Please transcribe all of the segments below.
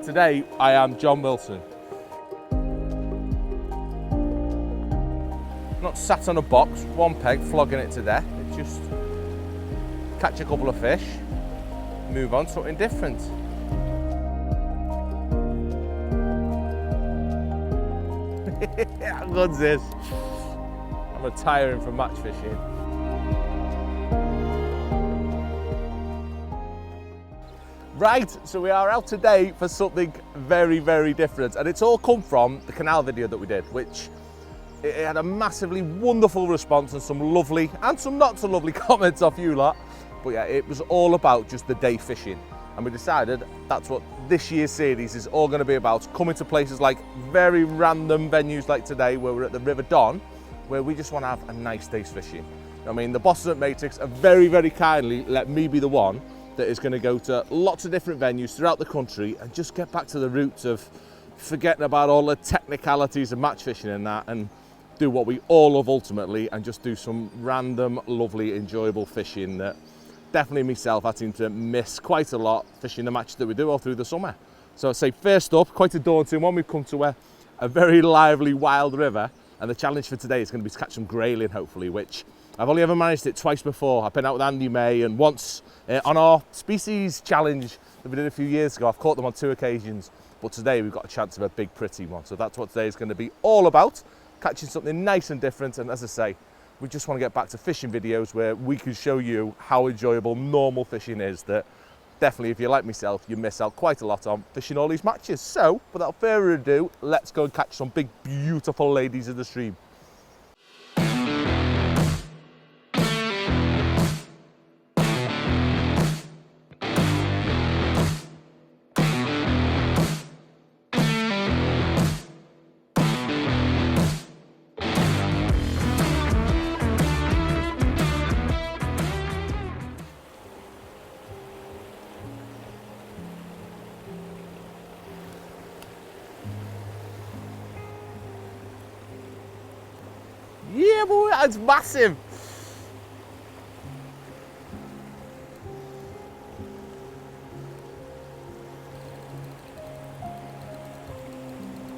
Today, I am John Wilson. Not sat on a box, one peg, flogging it to death. It's just catch a couple of fish, move on to something different. How good's this? I'm retiring from match fishing. Right, so we are out today for something very, very different, and it's all come from the canal video that we did, which it had a massively wonderful response and some lovely and some not so lovely comments off you lot. But yeah, it was all about just the day fishing, and we decided that's what this year's series is all going to be about, coming to places like very random venues like today where we're at the River Don, where we just want to have a nice day's fishing. I mean, the bosses at Matrix have very, very kindly let me be the one that is going to go to lots of different venues throughout the country and just get back to the roots of forgetting about all the technicalities of match fishing and that, and do what we all love ultimately, and just do some random, lovely, enjoyable fishing that definitely myself I seem to miss quite a lot fishing the matches that we do all through the summer. So I'd say first up, quite a daunting one, we've come to a very lively wild river, and the challenge for today is going to be to catch some grayling hopefully, which I've only ever managed it twice before. I've been out with Andy May, and once on our species challenge that we did a few years ago, I've caught them on 2 occasions, but today we've got a chance of a big pretty one. So that's what today is going to be all about, catching something nice and different. And as I say, we just want to get back to fishing videos where we can show you how enjoyable normal fishing is, that definitely if you're like myself, you miss out quite a lot on fishing all these matches. So without further ado, let's go and catch some big beautiful ladies in the stream. Yeah, boy, that's massive.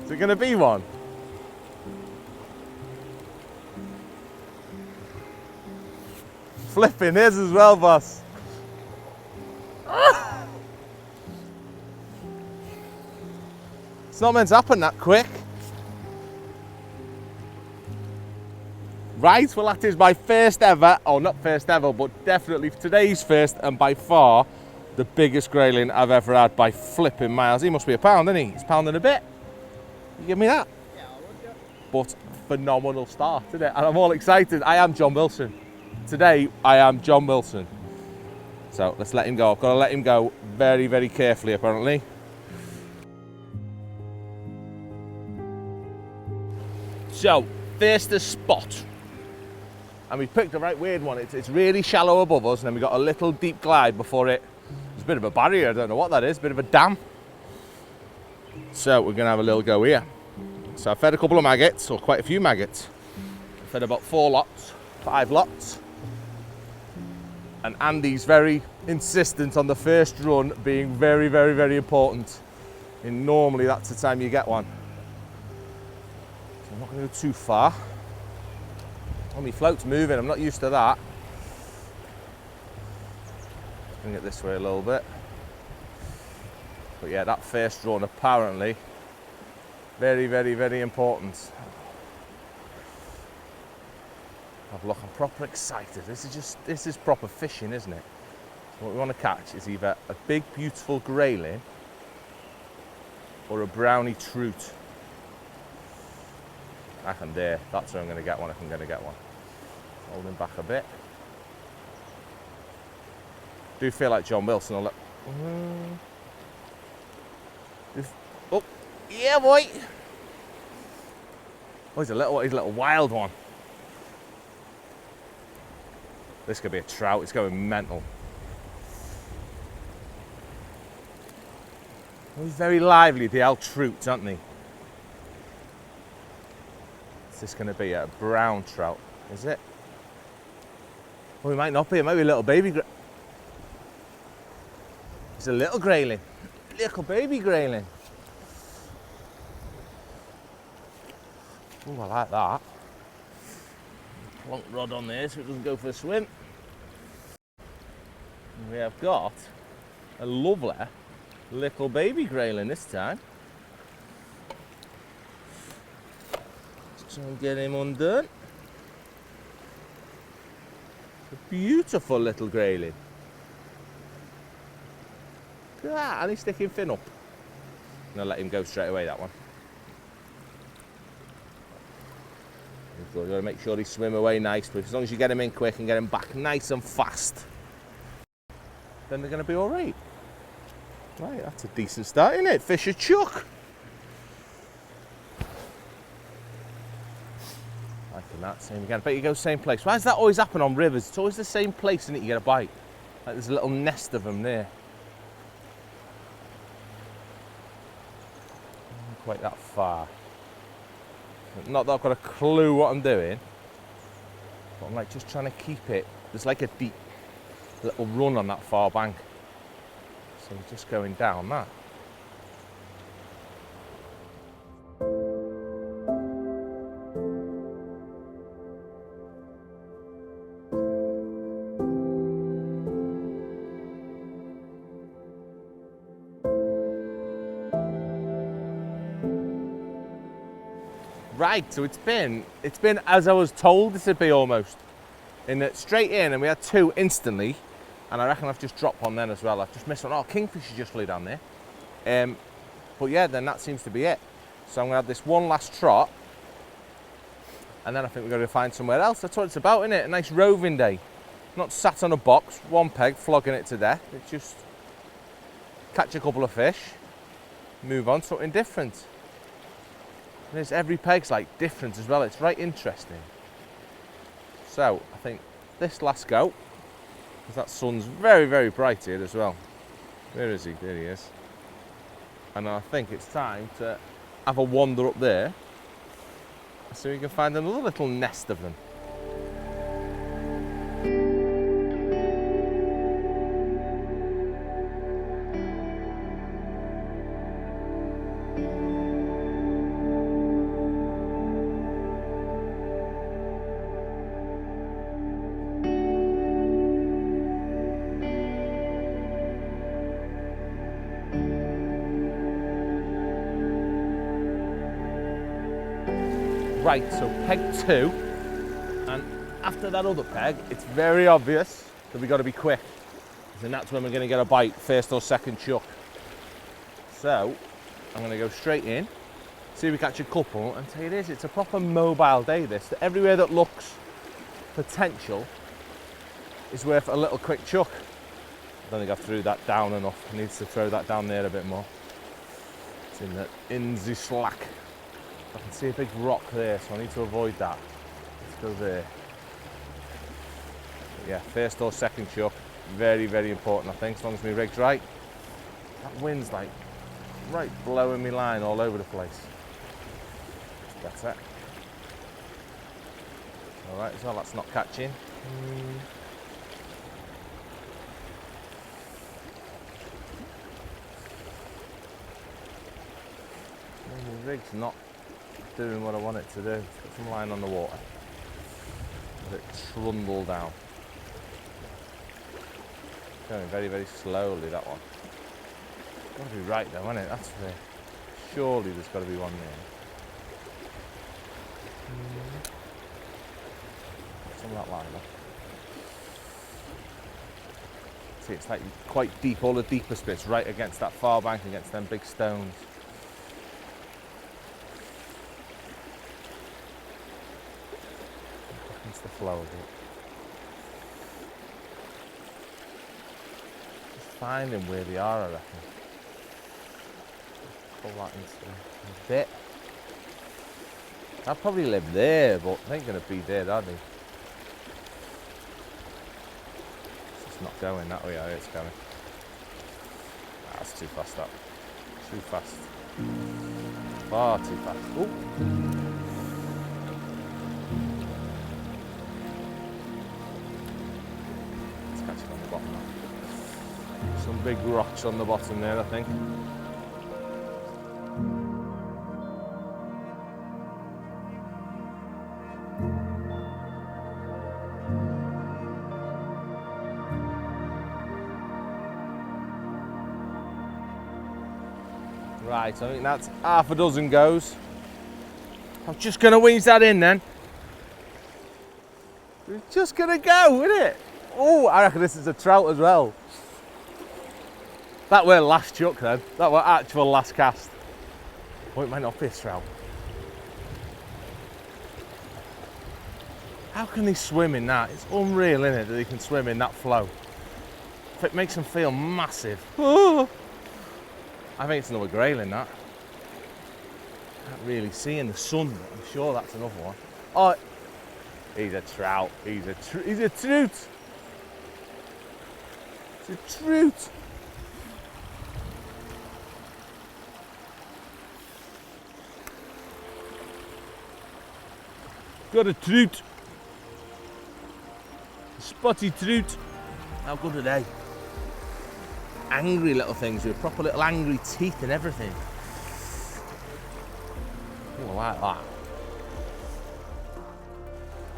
Is it going to be one? Flipping his as well, boss. It's not meant to happen that quick. Right, well that is my first ever, or not first ever, but definitely today's first, and by far the biggest grayling I've ever had by flipping miles. He must be a pound, isn't he? He's a pound and a bit. You give me that? Yeah, I would, yeah. But phenomenal start, isn't it? And I'm all excited. I am John Wilson. Today, I am John Wilson. So let's let him go. I've got to let him go very, very carefully, apparently. So, first the spot. And we picked a right weird one. It's really shallow above us, and then we got a little deep glide before it. There's a bit of a barrier, I don't know what that is, a bit of a dam. So we're gonna have a little go here. So I fed a couple of maggots, or quite a few maggots. I fed about 5 lots. And Andy's very insistent on the first run being very, very, very important. And normally that's the time you get one. So I'm not gonna go too far. Oh, my float's moving, I'm not used to that. Bring it this way a little bit. But yeah, that first run apparently very, very, very important. Have a look, I'm proper excited. This is proper fishing, isn't it? So what we want to catch is either a big, beautiful grayling or a brownie trout. I can dare. That's where I'm going to get one if I'm going to get one. Hold him back a bit. Do feel like John Wilson. I'll let... Oh, yeah, boy. Oh, he's a little wild one. This could be a trout. It's going mental. Oh, he's very lively. The old trouts, aren't they? Is this going to be a brown trout? Is it? Well, it might not be. It might be a little baby. It's a little grayling. Little baby grayling. Oh, I like that. Plonk rod on there so it doesn't go for a swim. And we have got a lovely little baby grayling this time. Let's try and get him undone. A beautiful little grayling. Look at that, and he's sticking fin up. I'm going to let him go straight away, that one. You've got to make sure he swim away nice, but as long as you get him in quick and get him back nice and fast, then they're going to be all right. Right, that's a decent start, isn't it? Fish a chuck. Liking that, same again. But you go same place. Why does that always happen on rivers? It's always the same place, isn't it? You get a bite. Like there's a little nest of them there. Not quite that far. Not that I've got a clue what I'm doing, but I'm like just trying to keep it. There's like a deep little run on that far bank. So I'm just going down that. Right, so it's been as I was told this would be almost. Straight in, and we had two instantly, and I reckon I've just dropped one then as well. I've just missed one. Oh, kingfisher just flew down there. But yeah, then that seems to be it. So I'm gonna have this one last trot, and then I think we're gonna find somewhere else. That's what it's about, isn't it? A nice roving day. Not sat on a box, one peg, flogging it to death. It's just catch a couple of fish, move on, something different. Every peg's like different as well. It's right interesting. So I think this last go, because that sun's very, very bright here as well. Where is he? There he is. And I think it's time to have a wander up there so we can find another little nest of them. Right, so peg 2, and after that other peg, it's very obvious that we've got to be quick, and that's when we're going to get a bite, first or second chuck. So I'm going to go straight in, see if we catch a couple, and tell you this, it's a proper mobile day this. Everywhere that looks potential is worth a little quick chuck. I don't think I've threw that down enough. I need to throw that down there a bit more. It's in the slack. I can see a big rock there, so I need to avoid that. Let's go there. But yeah, first or second chuck, very, very important, I think, as long as my rig's right. That wind's like right blowing me line all over the place. That's it. All right, so that's not catching. The rig's not doing what I want it to do. Put some line on the water. Let it trundle down. Going very, very slowly, that one. Got to be right though, isn't it? That's the. Surely there's got to be one there. Some of that line up. See, it's like quite deep, all the deepest bits right against that far bank, against them big stones. The flow of it. Just finding where they are, I reckon. Pull that into a bit. I'd probably live there, but they ain't going to be there, are they? It's just not going that way, it's going. That's too fast, that. Too fast. Far too fast. Oh! Some big rocks on the bottom there, I think. Right, I think that's half a dozen goes. I'm just going to wheeze that in then. It's just going to go, isn't it? Oh, I reckon this is a trout as well. That were last chuck then. That were actual last cast. Oh, it might not be a trout. How can they swim in that? It's unreal, isn't it, that they can swim in that flow. It makes them feel massive. Oh. I think it's another grayling, that. Can't really see in the sun, but I'm sure that's another one. Oh, he's a trout. He's a trout. It's a trout. Got a trout. A spotty trout. How good are they? Angry little things with proper little angry teeth and everything. Oh, I like that.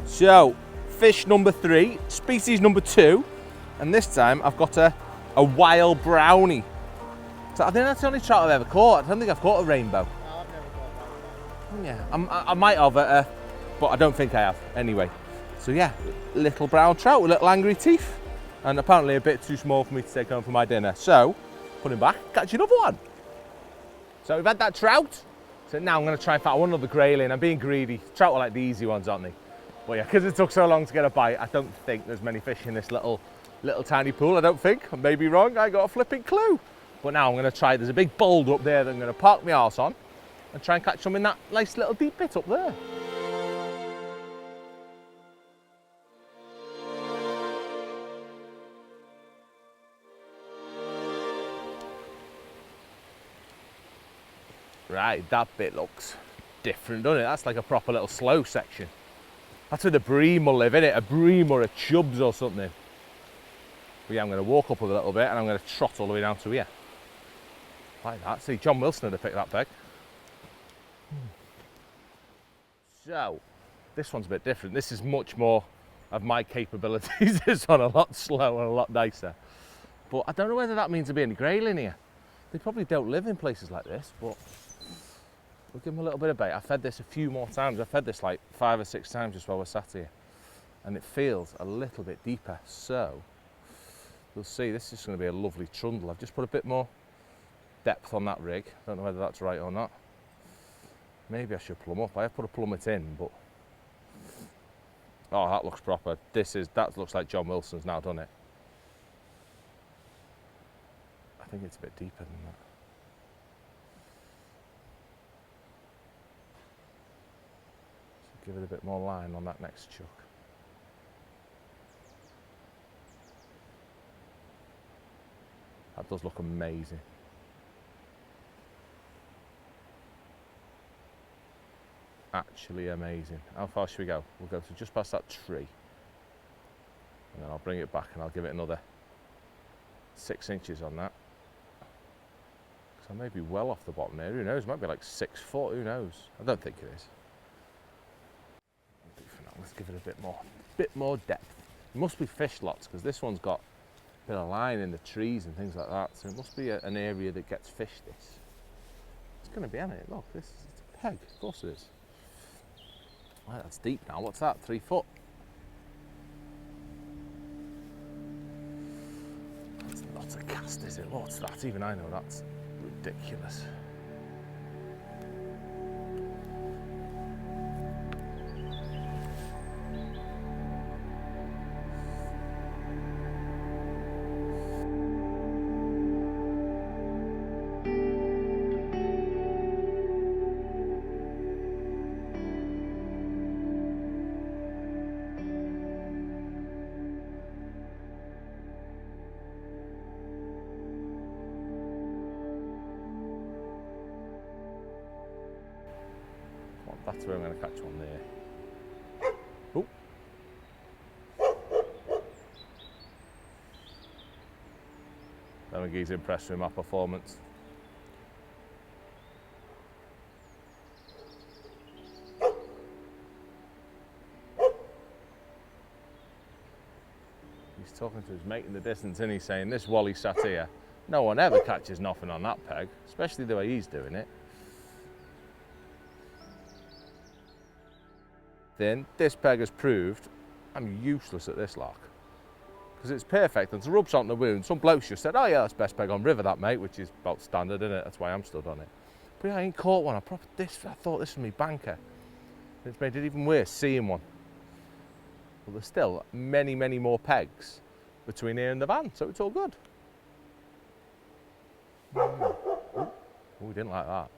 So, fish number 3, species number 2, and this time I've got a wild brownie. So I think that's the only trout I've ever caught. I don't think I've caught a rainbow. No, I've never caught that. Yeah, I might have, but I don't think I have. Anyway, so yeah, little brown trout with little angry teeth. And apparently a bit too small for me to take home for my dinner. So, put him back, catch another one. So we've had that trout. So now I'm going to try and find one other grayling. I'm being greedy. Trout are like the easy ones, aren't they? But yeah, because it took so long to get a bite, I don't think there's many fish in this little tiny pool. I don't think. I may be wrong. I got a flipping clue. But now I'm going to try. There's a big boulder up there that I'm going to park my arse on and try and catch some in that nice little deep pit up there. Right, that bit looks different, doesn't it? That's like a proper little slow section. That's where the bream will live, isn't it? A bream or a chubs or something. But yeah, I'm going to walk up a little bit and I'm going to trot all the way down to here. Like that. See, John Wilson would have picked that peg. So, this one's a bit different. This is much more of my capabilities. This one a lot slower and a lot nicer. But I don't know whether that means there'll be any grayling here. They probably don't live in places like this, but we'll give them a little bit of bait. I fed this a few more times. I fed this like 5 or 6 times just while we're sat here. And it feels a little bit deeper. So, we'll see. This is going to be a lovely trundle. I've just put a bit more depth on that rig. Don't know whether that's right or not. Maybe I should plumb up. I have put a plummet in, but... Oh, that looks proper. That looks like John Wilson's now done it. I think it's a bit deeper than that. So give it a bit more line on that next chuck. That does look amazing. Actually amazing. How far should we go? We'll go to just past that tree. And then I'll bring it back and I'll give it another 6 inches on that. So I may be well off the bottom there. Who knows? It might be like 6 foot. Who knows? I don't think it is. Let's give it a bit more depth. It must be fish lots because this one's got a bit of line in the trees and things like that. So it must be an area that gets fished. This. It's going to be, isn't it? Look, it's a peg. Of course it is. Right, that's deep now. What's that? 3 foot. That's not a cast, is it? What's that? Even I know that's ridiculous. That's where I'm going to catch one there. Oh. There think he's impressed with my performance. He's talking to his mate in the distance and he's saying, this Wally sat here, no one ever catches nothing on that peg, especially the way he's doing it. Then this peg has proved I'm useless at this lock. Because it's perfect and to rub salt in the wound. Some blokes just said, oh yeah, that's best peg on river that, mate, which is about standard, isn't it? That's why I'm stood on it. But yeah, I ain't caught one. I thought this was me banker. It's made it even worse seeing one. But there's still many, many more pegs between here and the van, so it's all good. Oh, we didn't like that.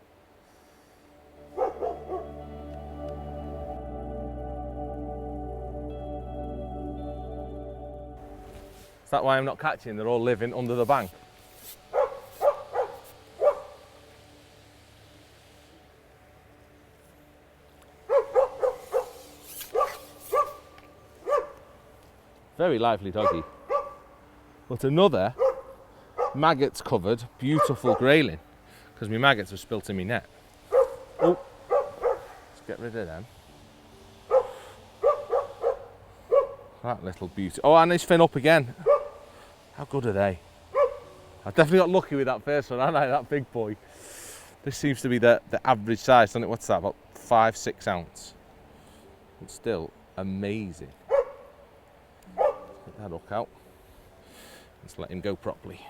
Is that why I'm not catching? They're all living under the bank. Very lively doggy. But another maggots covered, beautiful grayling. Because my maggots have spilt in my net. Oh, let's get rid of them. That little beauty. Oh, and his fin up again. How good are they? I definitely got lucky with that first one, haven't I? That big boy. This seems to be the average size, doesn't it? What's that? About 5-6 ounce. It's still amazing. Get that hook out. Let's let him go properly.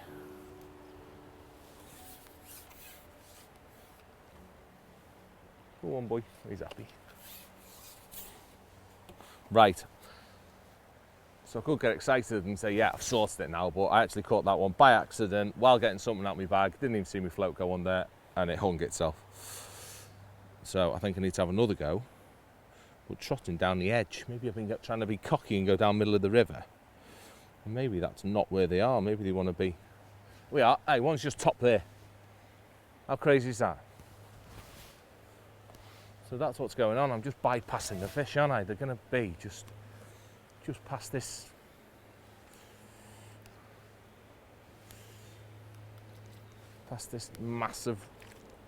Go on, boy. He's happy. Right. So I could get excited and say, yeah, I've sorted it now, but I actually caught that one by accident while getting something out of my bag. Didn't even see my float go on there, and it hung itself. So I think I need to have another go, but trotting down the edge. Maybe I've been trying to be cocky and go down the middle of the river. And maybe that's not where they are. Maybe they want to be. We are. Hey, one's just top there. How crazy is that? So that's what's going on. I'm just bypassing the fish, aren't I? They're going to be just past this. Past this massive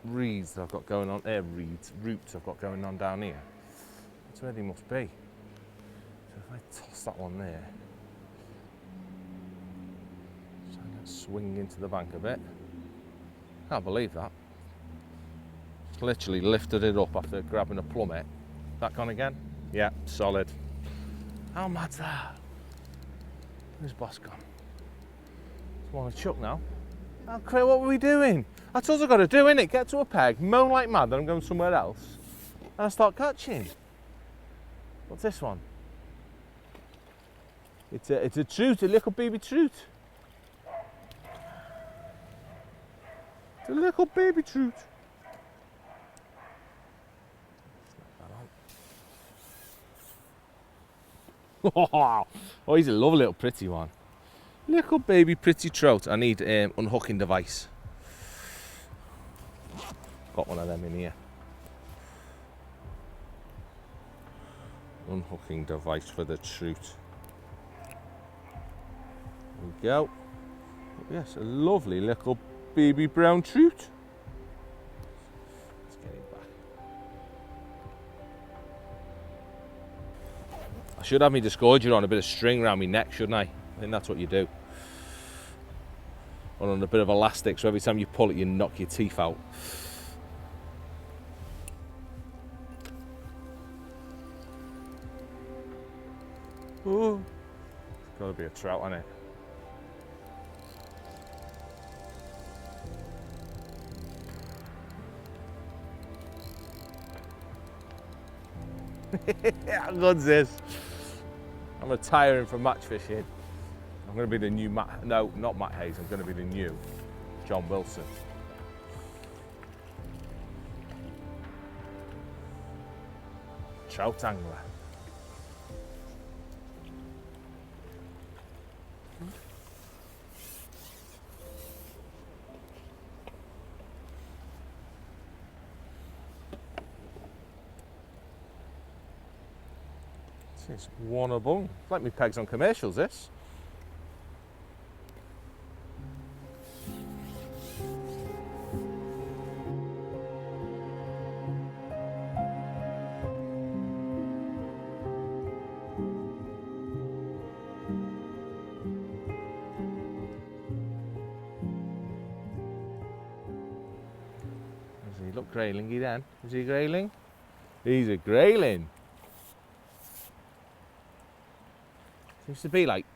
reeds that I've got going on. Roots I've got going on down here. That's where they must be. So if I toss that one there, so I'm going to swing into the bank a bit. Can't believe that. Just literally lifted it up after grabbing a plummet. That gone again? Yeah, solid. How mad's that? Where's boss gone? It's one of chuck now. Oh, Craig, what were we doing? That's all I've got to do, innit? Get to a peg, moan like mad that I'm going somewhere else, and I start catching. What's this one? It's a trout, a little baby trout. It's a little baby trout. Oh, he's a lovely little pretty one. Little baby pretty trout. I need unhooking device. Got one of them in here. Unhooking device for the trout. There we go. Yes, a lovely little baby brown trout. Let's get him back. I should have my disgorger on a bit of string around my neck, shouldn't I? I think that's what you do. Or on a bit of elastic, so every time you pull it, you knock your teeth out. Oh, it's got to be a trout, hasn't it? How good's this? I'm retiring from match fishing. I'm going to be the new Matt, no, not Matt Hayes, I'm going to be the new John Wilson. Trout angler. It's one a bung. It's like me pegs on commercials, this. He looked graylingy then. Is he a grayling? He's a grayling. Seems to be like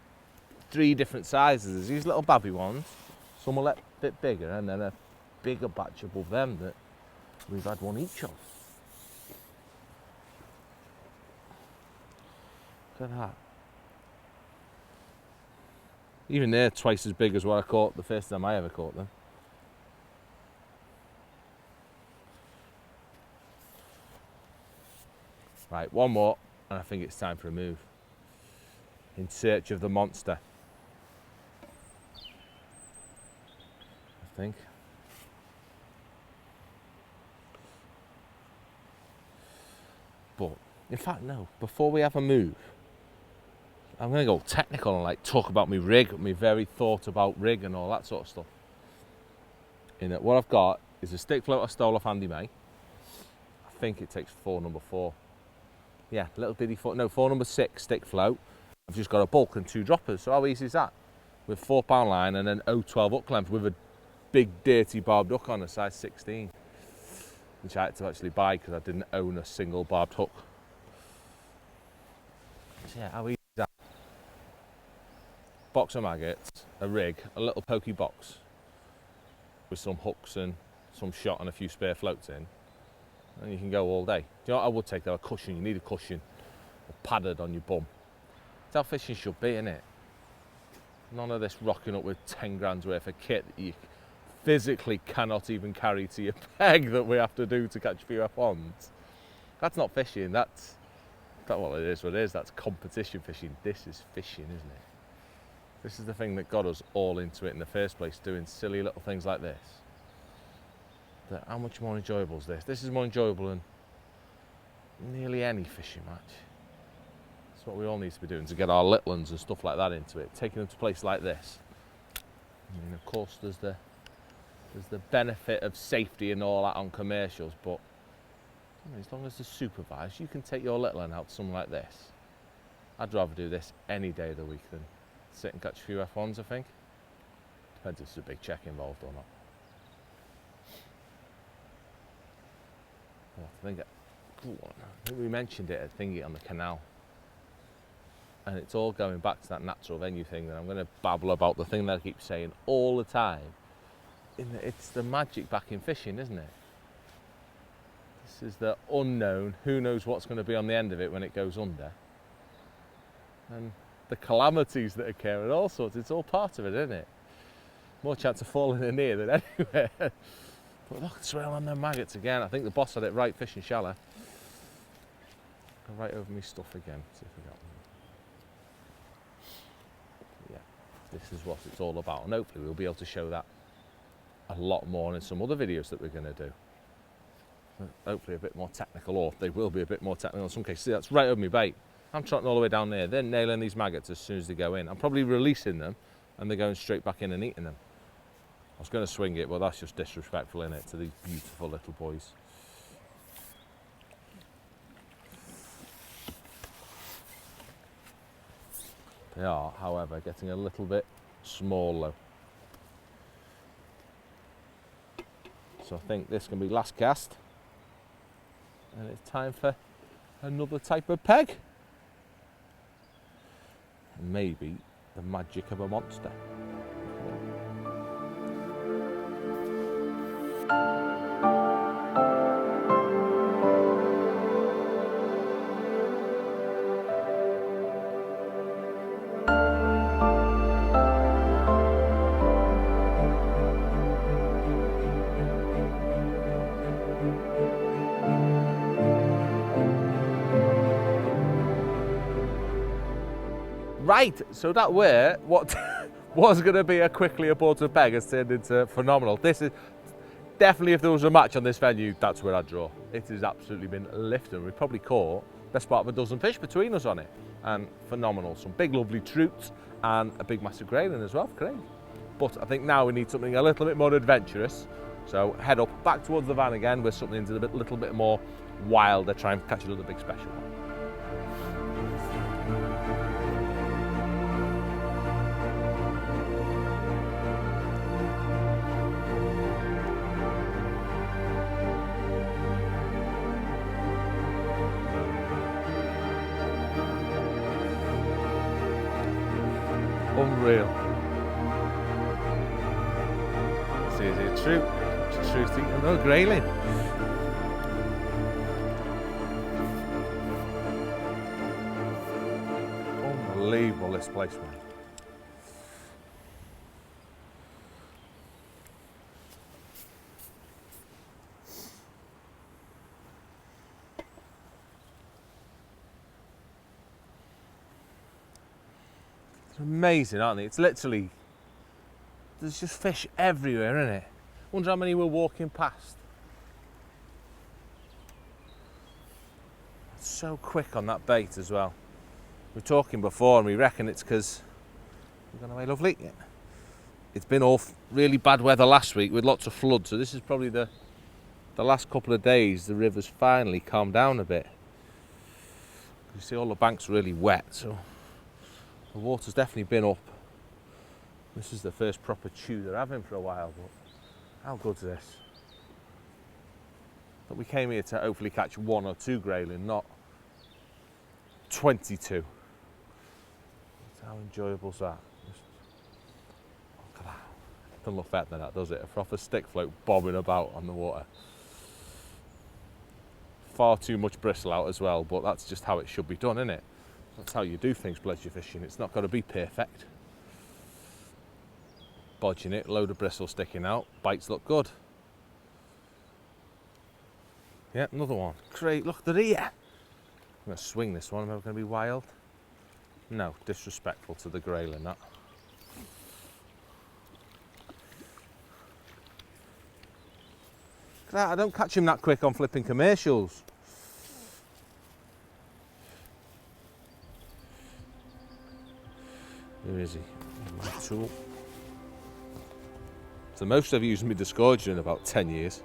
3 different sizes. There's these little babby ones. Some are a bit bigger, and then a bigger batch above them that we've had one each of. Look at that. Even they're twice as big as what I caught the first time I ever caught them. Right, one more, and I think it's time for a move. In search of the monster. I think. But, in fact, no. Before we have a move, I'm going to go technical and like talk about my rig, my very thought about rig and all that sort of stuff. In that, what I've got is a stick float I stole off Andy May. I think it takes 4 number 4. Yeah, little bitty 4 number 6 stick float. I've just got a bulk and 2 droppers. So how easy is that? With 4-pound line and an 012 hook length with a big dirty barbed hook on a size 16, which I had to actually buy because I didn't own a single barbed hook. So yeah, how easy is that? Box of maggots, a rig, a little pokey box with some hooks and some shot and a few spare floats in, and you can go all day. Do you know what I would take though? A cushion. You need a cushion, padded on your bum. That's how fishing should be, innit? None of this rocking up with 10 grand's worth of kit that you physically cannot even carry to your peg that we have to do to catch a few Ep.1s. That's not fishing. That's well, it is what it is. That's competition fishing. This is fishing, isn't it? This is the thing that got us all into it in the first place, doing silly little things like this. How much more enjoyable is this? This is more enjoyable than nearly any fishing match. That's what we all need to be doing, to get our little ones and stuff like that into it, taking them to places like this. And of course there's the benefit of safety and all that on commercials, but as long as they're supervised, you can take your little one out to something like this. I'd rather do this any day of the week than sit and catch a few Ep.1s, I think. Depends if there's a big check involved or not. I think we mentioned it at Thingy on the canal. And it's all going back to that natural venue thing that I'm going to babble about, the thing that I keep saying all the time. It's the magic back in fishing, isn't it? This is the unknown. Who knows what's going to be on the end of it when it goes under? And the calamities that occur and all sorts, it's all part of it, isn't it? More chance of falling in here than anywhere. But look, swirl on them maggots again. I think the boss had it right, fishing shallow. Go right over my stuff again. See if we got one. Yeah, this is what it's all about, and hopefully we'll be able to show that a lot more in some other videos that we're going to do. Hopefully a bit more technical, or they will be a bit more technical in some cases. See, that's right over my bait. I'm trotting all the way down there. They're nailing these maggots as soon as they go in. I'm probably releasing them and they're going straight back in and eating them. I was going to swing it, but that's just disrespectful, innit, to these beautiful little boys. They are, however, getting a little bit smaller. So I think this can be last cast. And it's time for another type of peg. And maybe the magic of a monster. Right, so that were what was going to be a quickly aborted peg has turned into phenomenal. This is definitely, if there was a match on this venue, that's where I'd draw. It has absolutely been lifting. We've probably caught best part of a dozen fish between us on it, and phenomenal. Some big lovely trouts and a big massive grayling as well for Craig. But I think now we need something a little bit more adventurous. So head up back towards the van again with something a little bit more wilder, try and catch another big special one. Unreal. See, is it true? It's a true thing. No, Grayling. Unbelievable, this place, man. It's amazing, aren't they? It's literally, there's just fish everywhere, isn't it? Wonder how many we're walking past. It's so quick on that bait as well. We were talking before and we reckon it's because we've gone away lovely. Yeah. It's been off really bad weather last week with lots of flood, so this is probably the last couple of days the river's finally calmed down a bit. You see all the banks are really wet, so the water's definitely been up. This is the first proper chew they're having for a while, but how good's this? But we came here to hopefully catch 1 or 2 grayling, not 22. How enjoyable's that? Look at that. Doesn't look better than that, does it? A proper stick float bobbing about on the water. Far too much bristle out as well, but that's just how it should be done, isn't it? That's how you do things pleasure fishing. It's not got to be perfect. Bodging it, load of bristle sticking out, bites look good. Yeah, another one. Great, look, they're here. I'm going to swing this one. Am I going to be wild? No, disrespectful to the grayling, that. Look at that, I don't catch him that quick on flipping commercials. Where is he? My tool. It's the most I've used my disgorger in about 10 years.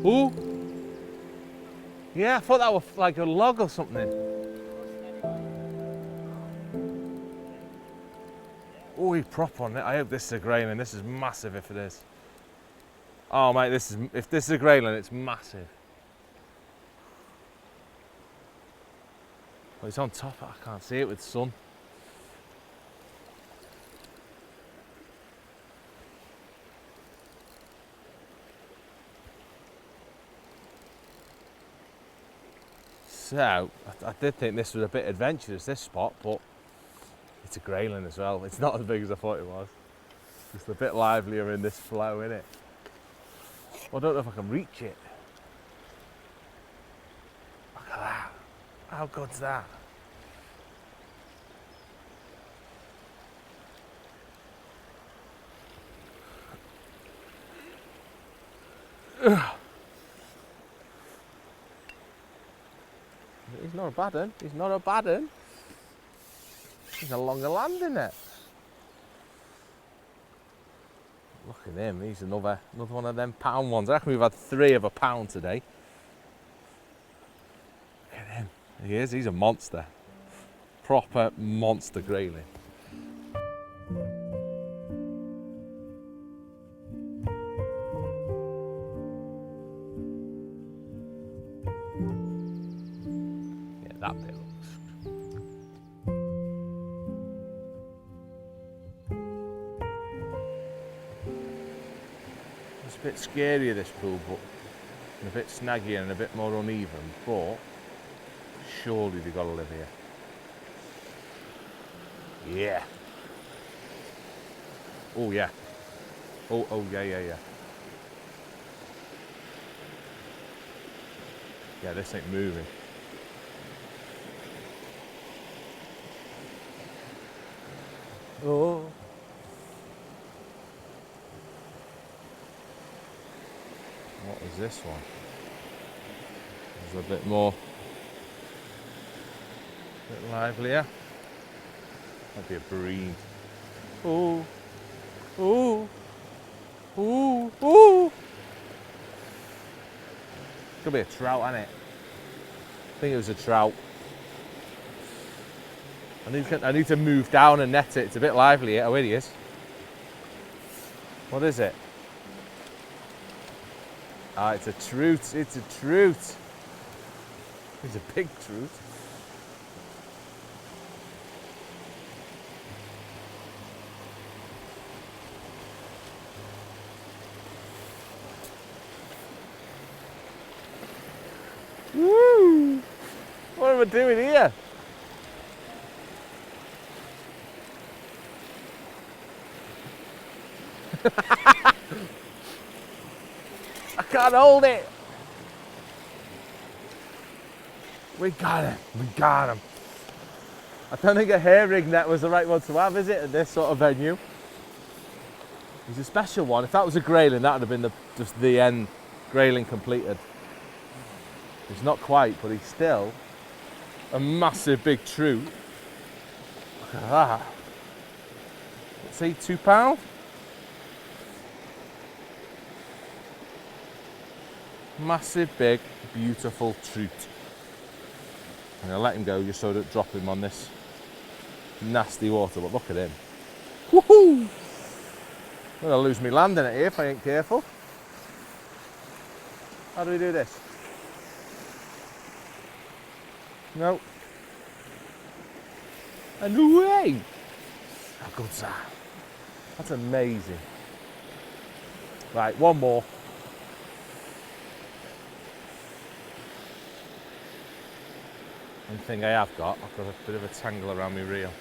Ooh! Yeah, I thought that was like a log or something. Oh, he's proper on it. I hope this is a grayling. This is massive if it is. Oh mate, if this is a grayling, it's massive. Well, it's on top. I can't see it with the sun. So, I did think this was a bit adventurous, this spot, but it's a grayling as well. It's not as big as I thought it was. Just a bit livelier in this flow, innit? Well, I don't know if I can reach it. Look at that. How good's that? Ugh. He's not a bad one. He's not a bad one. He's a longer landing net. Look at him. He's another one of them pound ones. I reckon we've had 3 of a pound today. Look at him. He is. He's a monster. Proper monster grayling. That bit looks. It's a bit scarier, this pool, but and a bit snaggier and a bit more uneven, but surely they've got to live here. Yeah. Oh yeah. Oh yeah. Yeah, this ain't moving. Oh. What is this one? a bit more, a bit livelier. That'd be a breed. Ooh, ooh, ooh, ooh. Could be a trout, hasn't it? I think it was a trout. I need to move down and net it. It's a bit lively here. Oh, here he is. What is it? Ah, it's a trout. It's a trout. It's a big trout. Woo! What am I doing here? I can't hold it. We got him. We got him. I don't think a hair rig net was the right one to have, is it, at this sort of venue? He's a special one. If that was a Grayling, that would have been just the end. Grayling completed. He's not quite, but he's still a massive big trout. Look at that. Let's see, £2. Massive, big, beautiful trout. I'm going to let him go just so I don't drop him on this nasty water, but look at him. Woohoo! I'm going to lose me landing it here if I ain't careful. How do we do this? No. And away! How good's that? That's amazing. Right, one more. One thing I have got, I've got a bit of a tangle around my reel.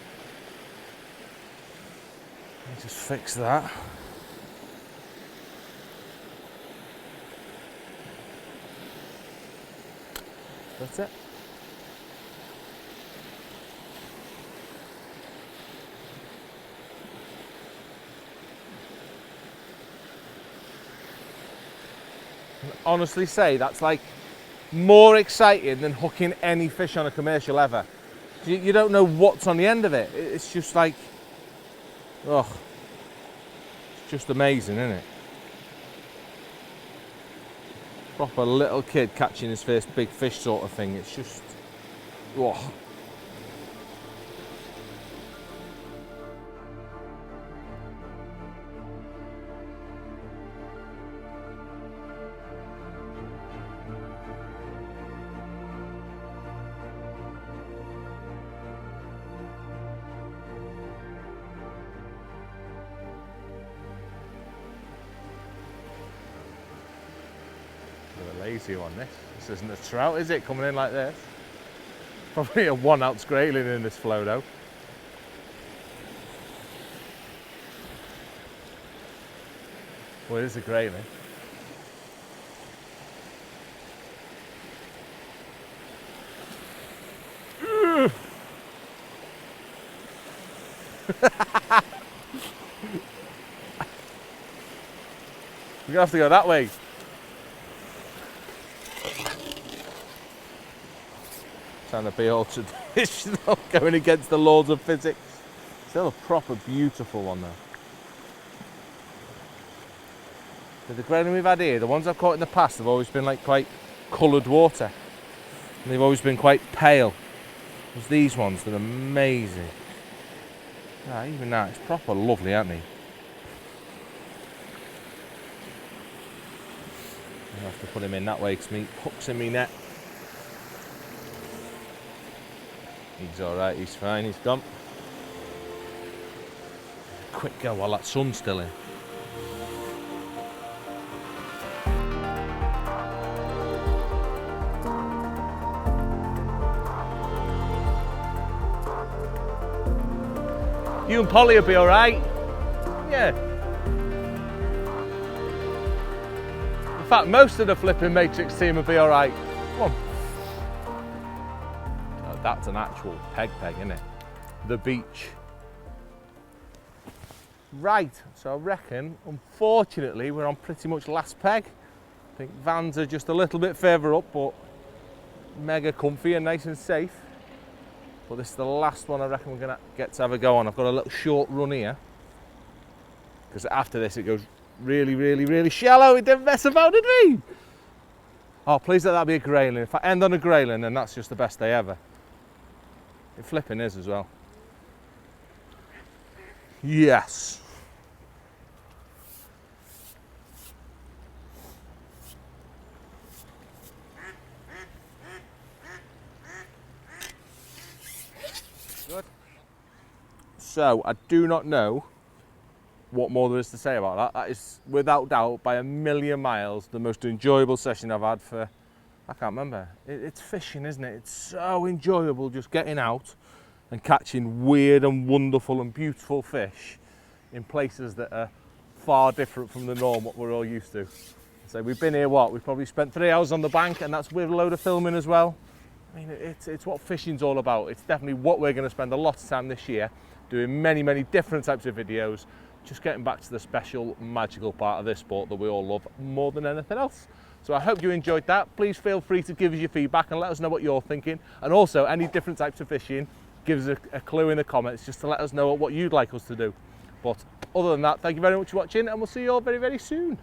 Let me just fix that. That's it. I can honestly say that's like more exciting than hooking any fish on a commercial ever. You don't know what's on the end of it. It's just like, oh, it's just amazing, isn't it? Proper little kid catching his first big fish sort of thing. It's just, oh. Lazy one this. This isn't a trout, is it, coming in like this? Probably a 1 ounce Grayling in this flow though. Well, it is a Grayling. We're gonna have to go that way. Trying to be all traditional, going against the laws of physics. Still a proper beautiful one though. So the Grayling we've had here, the ones I've caught in the past have always been like quite coloured water. And they've always been quite pale. There's these ones that are amazing. Ah, even now, it's proper lovely, aren't they? I'll have to put him in that way because me hook's in me net. He's alright, he's fine, he's gone. Quick go while that sun's still in. You and Polly will be alright. Yeah. In fact, most of the flipping Matrix team will be alright. Come on. That's an actual peg, isn't it? The beach. Right, so I reckon, unfortunately, we're on pretty much last peg. I think Vans are just a little bit further up, but mega comfy and nice and safe. But this is the last one I reckon we're gonna get to have a go on. I've got a little short run here, because after this it goes really, really, really shallow. It didn't mess about, did we? Oh, please let that be a Grayling. If I end on a Grayling, then that's just the best day ever. It flipping is as well. Yes. Good. So, I do not know what more there is to say about that. That is, without doubt, by a million miles, the most enjoyable session I've had for, I can't remember. It's fishing, isn't it? It's so enjoyable just getting out and catching weird and wonderful and beautiful fish in places that are far different from the norm, what we're all used to. So we've been here, we've probably spent 3 hours on the bank, and that's with a load of filming as well. I mean, it's what fishing's all about. It's definitely what we're going to spend a lot of time this year doing, many, many different types of videos, just getting back to the special, magical part of this sport that we all love more than anything else. So I hope you enjoyed that. Please feel free to give us your feedback and let us know what you're thinking. And also, any different types of fishing, give us a clue in the comments just to let us know what you'd like us to do. But other than that, thank you very much for watching, and we'll see you all very, very soon.